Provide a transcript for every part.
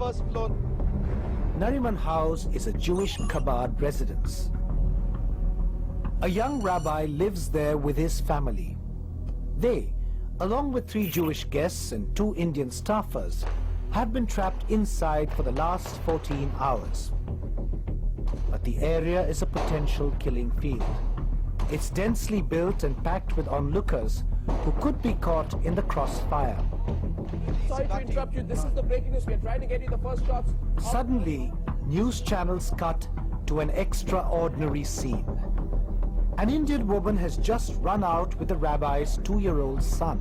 first floor. Nariman House is a Jewish Chabad residence. A young rabbi lives there with his family. They, along with 3 Jewish guests and 2 Indian staffers, have been trapped inside for the last 14 hours. But the area is a potential killing field. It's densely built and packed with onlookers who could be caught in the crossfire. Sorry to interrupt you. This is the breaking news. We are trying to get you the first shots. Suddenly, news channels cut to an extraordinary scene. An Indian woman has just run out with the rabbi's 2-year-old son.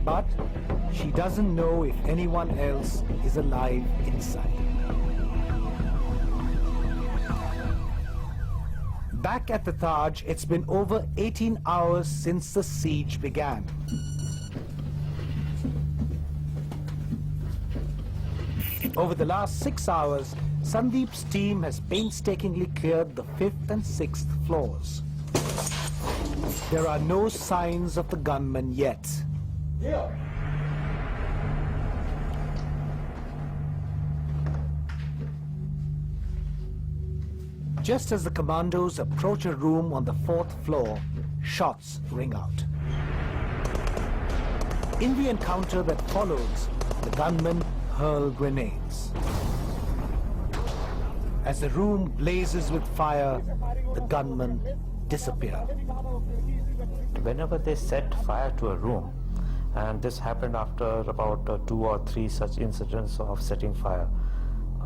But she doesn't know if anyone else is alive inside. Back at the Taj, it's been over 18 hours since the siege began. Over the last 6 hours, Sandeep's team has painstakingly cleared the 5th and 6th floors. There are no signs of the gunmen yet. Just as the commandos approach a room on the 4th floor, shots ring out. In the encounter that follows, the gunmen hurl grenades. As the room blazes with fire, the gunmen disappear. Whenever they set fire to a room, and this happened after about 2 or 3 such incidents of setting fire,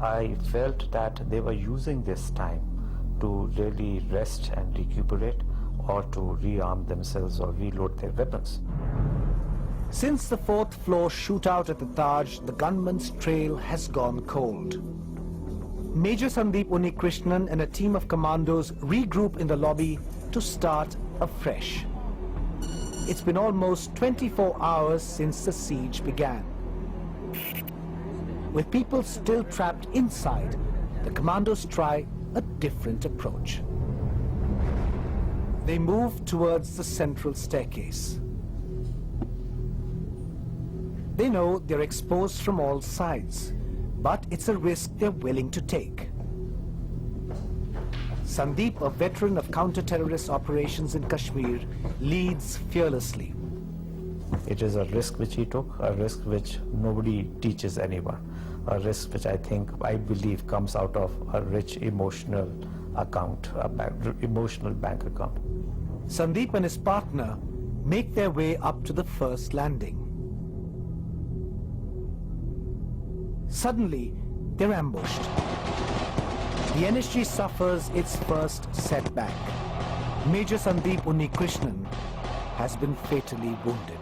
I felt that they were using this time to really rest and recuperate, or to rearm themselves or reload their weapons. Since the 4th floor shootout at the Taj, the gunmen's trail has gone cold. Major Sandeep Unnikrishnan and a team of commandos regroup in the lobby to start afresh. It's been almost 24 hours since the siege began. With people still trapped inside, the commandos try a different approach. They move towards the central staircase. They know they're exposed from all sides, but it's a risk they're willing to take. Sandeep, a veteran of counter-terrorist operations in Kashmir, leads fearlessly. It is a risk which he took, a risk which nobody teaches anyone, a risk which I believe comes out of a rich emotional account, emotional bank account. Sandeep and his partner make their way up to the first landing. Suddenly, they're ambushed. The NSG suffers its first setback. Major Sandeep Unnikrishnan has been fatally wounded.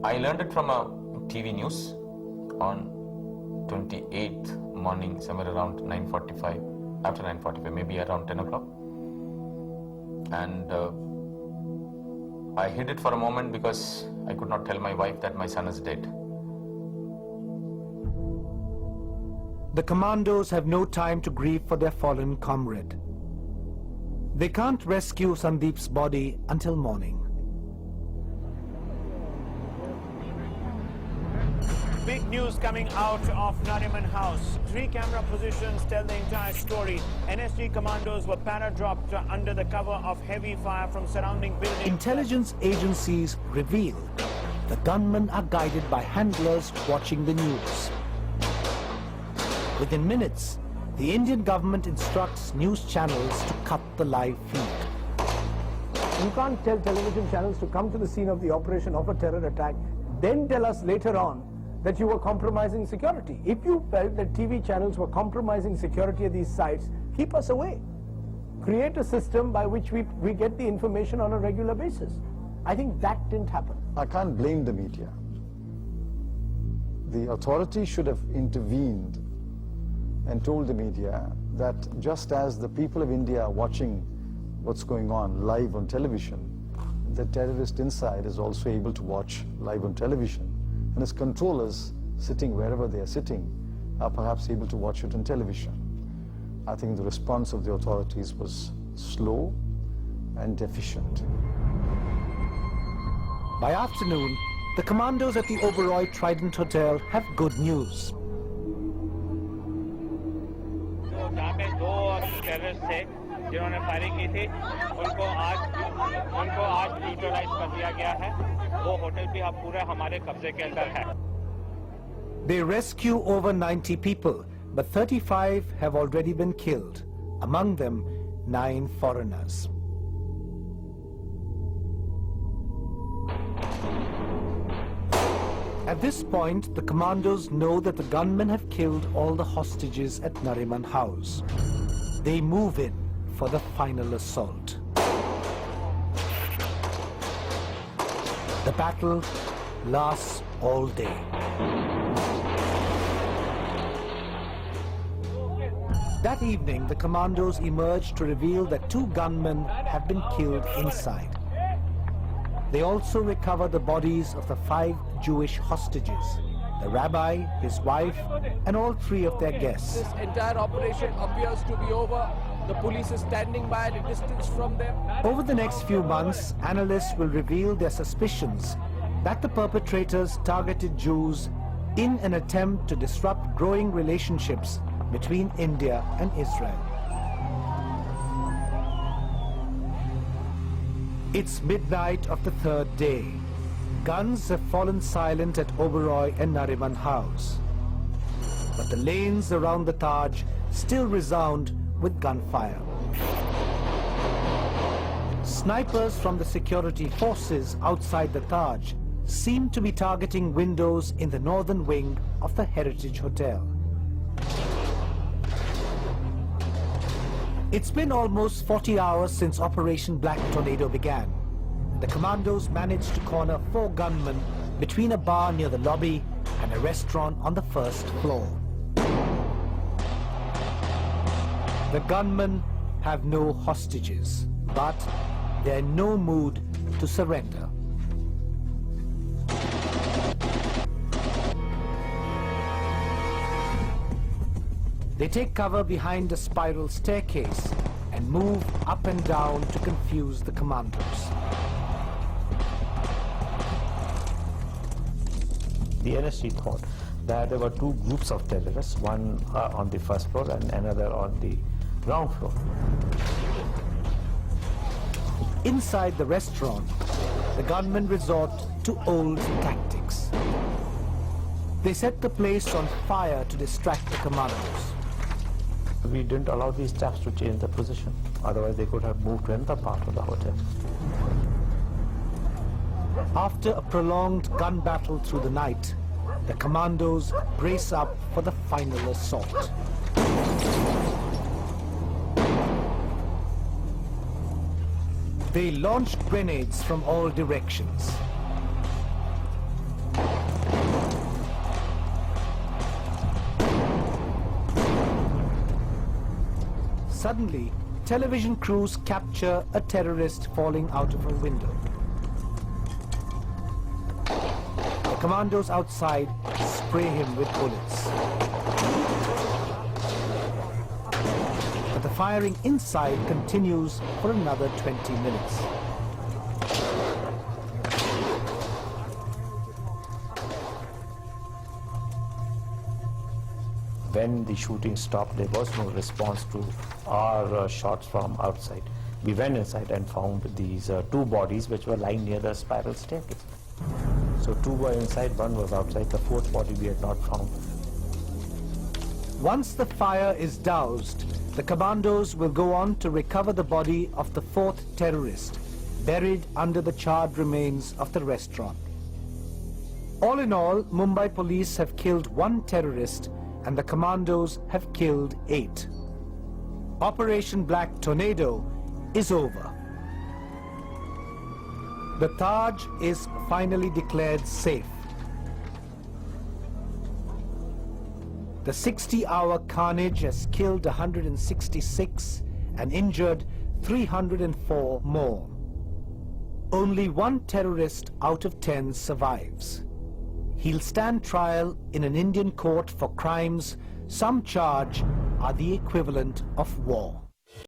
I learned it from a TV news on 28th morning, somewhere around 9:45, after 9:45, maybe around 10 o'clock. And I hid it for a moment because I could not tell my wife that my son is dead. The commandos have no time to grieve for their fallen comrade. They can't rescue Sandeep's body until morning. Big news coming out of Nariman House. 3 camera positions tell the entire story. NSG commandos were para-dropped under the cover of heavy fire from surrounding buildings. Intelligence agencies reveal the gunmen are guided by handlers watching the news. Within minutes, the Indian government instructs news channels to cut the live feed. You can't tell television channels to come to the scene of the operation of a terror attack, then tell us later on that you were compromising security. If you felt that TV channels were compromising security at these sites, keep us away. Create a system by which we get the information on a regular basis. I think that didn't happen. I can't blame the media. The authority should have intervened and told the media that just as the people of India are watching what's going on live on television, the terrorist inside is also able to watch live on television. And his controllers, sitting wherever they are sitting, are perhaps able to watch it on television. I think the response of the authorities was slow and deficient. By afternoon, the commandos at the Oberoi Trident Hotel have good news. जहाँ पे दो terrorist थे जिन्होंने firing की थी उनको आज neutralise कर दिया गया है वो होटल भी अब पूरा हमारे कब्जे के अंदर है They rescue over 90 people, but 35 have already been killed, among them 9 foreigners. At this point, the commandos know that the gunmen have killed all the hostages at Nariman House. They move in for the final assault. The battle lasts all day. That evening, the commandos emerge to reveal that 2 gunmen have been killed inside. They also recover the bodies of the 5 Jewish hostages, the rabbi, his wife, and all 3 of their guests. This entire operation appears to be over. The police is standing by at a distance from them. Over the next few months, analysts will reveal their suspicions that the perpetrators targeted Jews in an attempt to disrupt growing relationships between India and Israel. It's midnight of the 3rd day. Guns have fallen silent at Oberoi and Nariman House. But the lanes around the Taj still resound with gunfire. Snipers from the security forces outside the Taj seem to be targeting windows in the northern wing of the Heritage Hotel. It's been almost 40 hours since Operation Black Tornado began. The commandos managed to corner 4 gunmen between a bar near the lobby and a restaurant on the 1st floor. The gunmen have no hostages, but they're in no mood to surrender. They take cover behind a spiral staircase and move up and down to confuse the commandos. The NSG thought that there were 2 groups of terrorists, one on the 1st floor and another on the ground floor. Inside the restaurant, the gunmen resort to old tactics. They set the place on fire to distract the commandos. We didn't allow these chaps to change their position. Otherwise, they could have moved to another part of the hotel. After a prolonged gun battle through the night, the commandos brace up for the final assault. They launched grenades from all directions. Suddenly, television crews capture a terrorist falling out of a window. The commandos outside spray him with bullets. But the firing inside continues for another 20 minutes. When the shooting stopped, there was no response to our shots from outside. We went inside and found these 2 bodies which were lying near the spiral staircase. So 2 were inside, 1 was outside. The 4th body we had not found. Once the fire is doused, the commandos will go on to recover the body of the 4th terrorist, buried under the charred remains of the restaurant. All in all, Mumbai police have killed 1 terrorist and the commandos have killed 8. Operation Black Tornado is over. The Taj is finally declared safe. The 60-hour carnage has killed 166 and injured 304 more. Only 1 terrorist out of 10 survives. He'll stand trial in an Indian court for crimes some charge are the equivalent of war.